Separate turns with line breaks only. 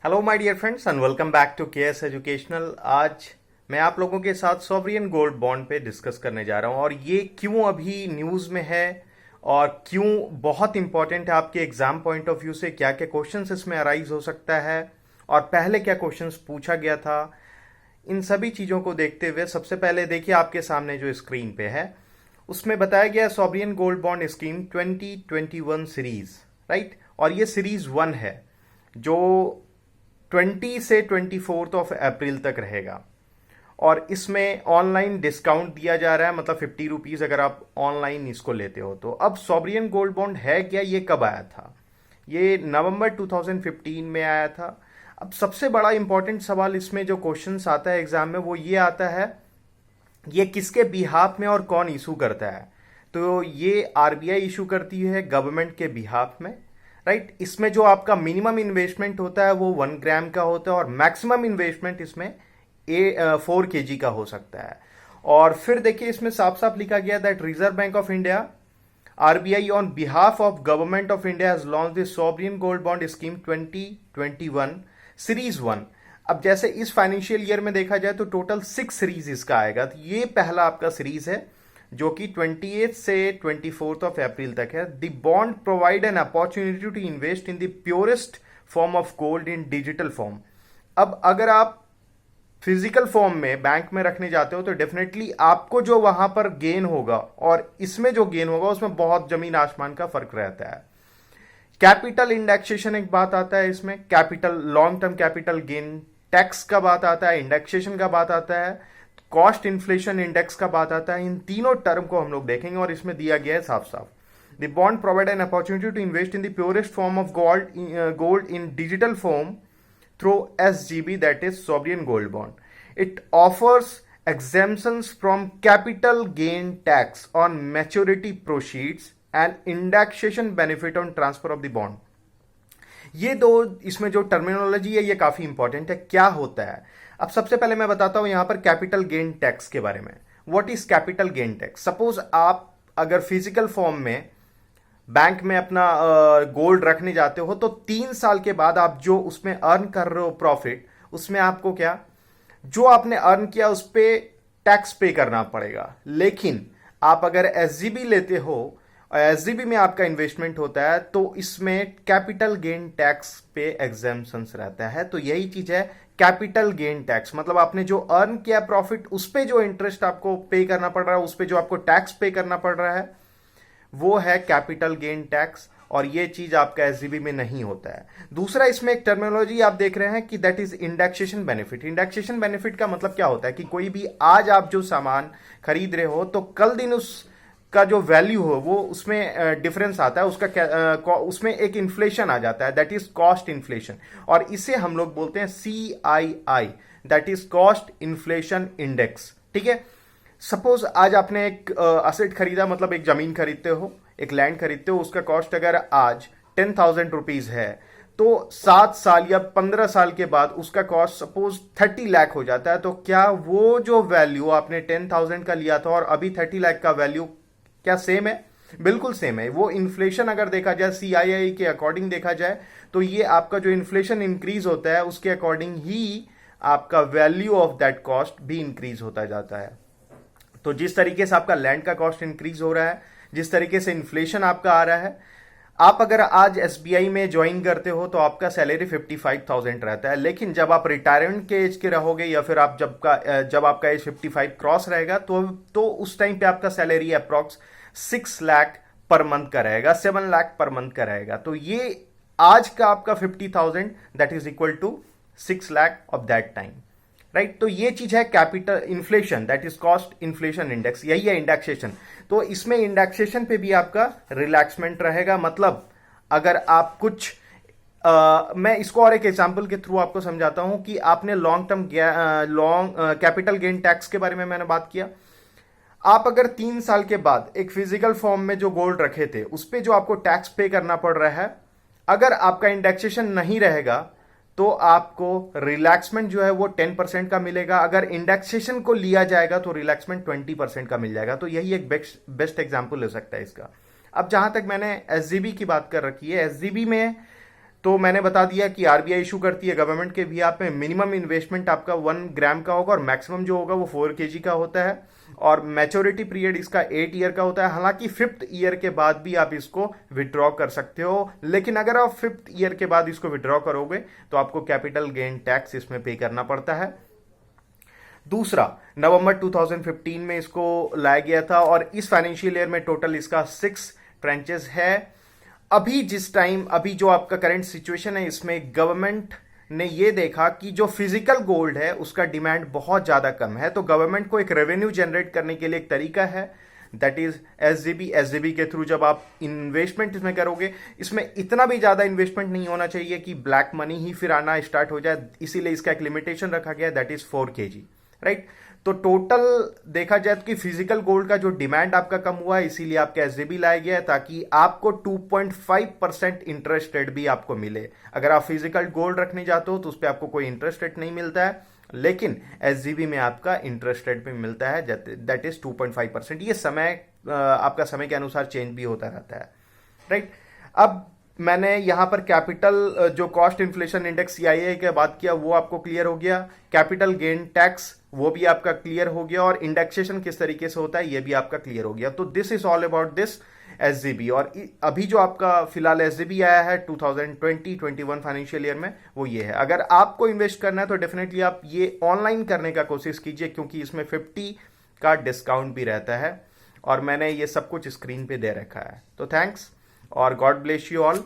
Hello my dear friends and welcome back to KS educational. आज मैं आप लोगों के साथ सॉवरियन गोल्ड बॉन्ड पे डिस्कस करने जा रहा हूं और ये क्यों अभी न्यूज़ में है और क्यों बहुत इंपॉर्टेंट है आपके एग्जाम पॉइंट ऑफ व्यू से। क्या क्या क्वेश्चंस इसमें अराइज हो सकता है और पहले क्या क्वेश्चंस पूछा गया था, इन सभी चीज़ों को देखते हुए सबसे पहले देखिए आपके सामने जो स्क्रीन पे है उसमें बताया गया sovereign gold bond scheme 2021 series, right. और ये सीरीज 1 है जो 20 से 24 अप्रैल तक रहेगा और इसमें ऑनलाइन डिस्काउंट दिया जा रहा है, मतलब 50 रुपीज़ अगर आप ऑनलाइन इसको लेते हो तो। अब सॉवरियन गोल्ड बॉन्ड है क्या, ये कब आया था? ये नवंबर 2015 में आया था। अब सबसे बड़ा इंपॉर्टेंट सवाल इसमें जो क्वेश्चंस आता है एग्जाम में वो ये आता है, ये किसके बिहाफ में और कौन इशू करता है? तो ये आरबीआई इशू करती है गवर्नमेंट के बिहाफ में, राइट। इसमें जो आपका मिनिमम इन्वेस्टमेंट होता है वो 1 ग्राम का होता है और मैक्सिमम इन्वेस्टमेंट इसमें 4 kg का हो सकता है। और फिर देखिए इसमें साफ साफ लिखा गया that reserve bank of India RBI on behalf of government of India has launch this sovereign gold bond scheme 2021 series 1। अब जैसे इस फाइनेंशियल ईयर में देखा जाए तो टोटल 6 सीरीज इसका आएगा। तो ये पहला आपका सीरीज है जो कि 28 से 24 अप्रैल तक है। The bond provide an opportunity to invest in the purest form of gold in digital form. अब अगर आप फिजिकल फॉर्म में बैंक में रखने जाते हो तो डेफिनेटली आपको जो वहां पर गेन होगा और इसमें जो गेन होगा उसमें बहुत जमीन आसमान का फर्क रहता है। कैपिटल इंडेक्सेशन एक बात आता है इसमें, capital long term capital gain tax का बात आता है, इंडेक्सेशन का बात आता है, कॉस्ट इन्फ्लेशन इंडेक्स का बात आता है। इन तीनों टर्म को हम लोग देखेंगे और इसमें दिया गया है साफ साफ, the bond provide an opportunity to invest in the purest form of gold in digital form through SGB, that is sovereign gold bond. It offers exemptions from capital gain tax on maturity proceeds and indexation benefit on transfer of the bond. ये दो इसमें जो terminology है ये काफी important है। क्या होता है, अब सबसे पहले मैं बताता हूं यहां पर कैपिटल गेन टैक्स के बारे में। What is capital gain tax? Suppose आप अगर फिजिकल फॉर्म में बैंक में अपना गोल्ड रखने जाते हो तो 3 साल के बाद आप जो उसमें अर्न कर रहे हो प्रॉफिट, उसमें आपको क्या जो आपने अर्न किया उस पर टैक्स पे करना पड़ेगा। लेकिन आप अगर एसजीबी लेते हो, एसजीबी में आपका इन्वेस्टमेंट होता है तो इसमें कैपिटल गेन टैक्स पे एग्जेम्पशंस रहता है। तो यही चीज है कैपिटल गेन टैक्स, मतलब आपने जो अर्न किया प्रॉफिट उस पर जो इंटरेस्ट आपको पे करना पड़ रहा है, उस पर जो आपको टैक्स पे करना पड़ रहा है वो है कैपिटल गेन टैक्स, और ये चीज आपका एसजीबी में नहीं होता है। दूसरा इसमें एक टर्मिनोलॉजी आप देख रहे हैं कि that is indexation benefit. Indexation benefit का मतलब क्या होता है कि कोई भी आज आप जो सामान खरीद रहे हो तो कल दिन उसका जो वैल्यू हो वो उसमें डिफरेंस आता है, उसमें एक इन्फ्लेशन आ जाता है, दैट इज कॉस्ट इन्फ्लेशन, और इसे हम लोग बोलते हैं CII, that is cost inflation index. ठीक है, सपोज आज आपने एक असेट खरीदा, मतलब एक जमीन खरीदते हो, एक लैंड खरीदते हो, उसका कॉस्ट अगर आज 10,000 रुपीज है तो 7 साल या 15 साल के बाद उसका कॉस्ट सपोज 30 लाख हो जाता है। तो क्या वो जो वैल्यू आपने 10,000 का लिया था और अभी 30 लाख का वैल्यू क्या सेम है? बिल्कुल सेम है। वो इन्फ्लेशन अगर देखा जाए CII के अकॉर्डिंग देखा जाए तो ये आपका जो इन्फ्लेशन इंक्रीज होता है उसके अकॉर्डिंग ही आपका वैल्यू ऑफ दैट कॉस्ट भी इंक्रीज होता जाता है। तो जिस तरीके से आपका लैंड का कॉस्ट इंक्रीज हो रहा है, जिस तरीके से इन्फ्लेशन आपका आ रहा है, आप अगर आज एसबीआई में ज्वाइन करते हो तो आपका सैलरी 55,000 रहता है, लेकिन जब आप रिटायरमेंट के एज के रहोगे या फिर आप जब आपका एज 55 क्रॉस रहेगा तो उस टाइम पे आपका salary approx 6 lakh per month का रहेगा, 7 लाख पर मंथ का रहेगा। तो ये आज का आपका 50,000 that is equal to 6 lakh of that time, right. तो ये चीज है capital inflation, that is cost inflation index, यही है इंडेक्सेशन। तो इसमें इंडेक्सेशन पे भी आपका रिलैक्समेंट रहेगा, मतलब अगर आप कुछ मैं इसको और एक एग्जांपल के थ्रू आपको समझाता हूं कि आपने long term capital gain tax के बारे में मैंने बात किया। आप अगर 3 साल के बाद एक फिजिकल फॉर्म में जो गोल्ड रखे थे उस पर जो आपको टैक्स पे करना पड़ रहा है, अगर आपका इंडेक्सेशन नहीं रहेगा तो आपको रिलैक्समेंट जो है वो 10% का मिलेगा। अगर इंडेक्सेशन को लिया जाएगा तो रिलैक्समेंट 20% का मिल जाएगा। तो यही एक बेस्ट एग्जांपल हो सकता है इसका। अब जहां तक मैंने एसजीबी की बात कर रखी है, एसजीबी में तो मैंने बता दिया कि आरबीआई इशू करती है गवर्नमेंट के भी आप में, मिनिमम इन्वेस्टमेंट आपका 1 ग्राम का होगा और मैक्सिमम जो होगा वो 4 kg का होता है, और मैच्योरिटी पीरियड इसका 8 ईयर का होता है। हालांकि 5th ईयर के बाद भी आप इसको विड्रॉ कर सकते हो, लेकिन अगर आप 5th ईयर के बाद इसको विड्रॉ करोगे तो आपको कैपिटल गेन टैक्स इसमें पे करना पड़ता है। दूसरा, नवंबर 2015 में इसको लाया गया था और इस फाइनेंशियल ईयर में टोटल इसका 6 ट्रेंचेस है। अभी जो आपका करंट सिचुएशन है, इसमें गवर्नमेंट ने ये देखा कि जो फिजिकल गोल्ड है उसका डिमांड बहुत ज्यादा कम है, तो गवर्नमेंट को एक रेवेन्यू जनरेट करने के लिए एक तरीका है, दैट इज एसजीबी। एसजीबी के थ्रू जब आप इन्वेस्टमेंट इसमें करोगे, इसमें इतना भी ज्यादा इन्वेस्टमेंट नहीं होना चाहिए कि ब्लैक मनी ही फिर आना स्टार्ट हो जाए, इसीलिए इसका एक लिमिटेशन रखा गया, दैट इज 4 kg, राइट। तो टोटल देखा जाए तो कि फिजिकल गोल्ड का जो डिमांड आपका कम हुआ है, इसीलिए आपका एसजीबी लाया गया है ताकि आपको 2.5% इंटरेस्ट रेट भी आपको मिले। अगर आप फिजिकल गोल्ड रखने जाते हो तो उस पर आपको कोई इंटरेस्ट रेट नहीं मिलता है, लेकिन एसजीबी में आपका इंटरेस्ट रेट भी मिलता है, दैट इज 2.5%। ये आपका समय के अनुसार चेंज भी होता रहता है, राइट। अब मैंने यहां पर कैपिटल जो कॉस्ट इन्फ्लेशन इंडेक्स सीआईए की बात किया, वो आपको क्लियर हो गया। कैपिटल गेन टैक्स वो भी आपका क्लियर हो गया, और इंडेक्सेशन किस तरीके से होता है ये भी आपका क्लियर हो गया। तो this is all about this SGB. और अभी जो आपका फिलहाल एसजीबी आया है 2020-21 फाइनेंशियल ईयर में, वो ये है। अगर आपको इन्वेस्ट करना है तो डेफिनेटली आप ये ऑनलाइन करने का कोशिश कीजिए, क्योंकि इसमें 50 का डिस्काउंट भी रहता है, और मैंने ये सब कुछ स्क्रीन पे दे रखा है। तो थैंक्स और गॉड ब्लेस यू ऑल।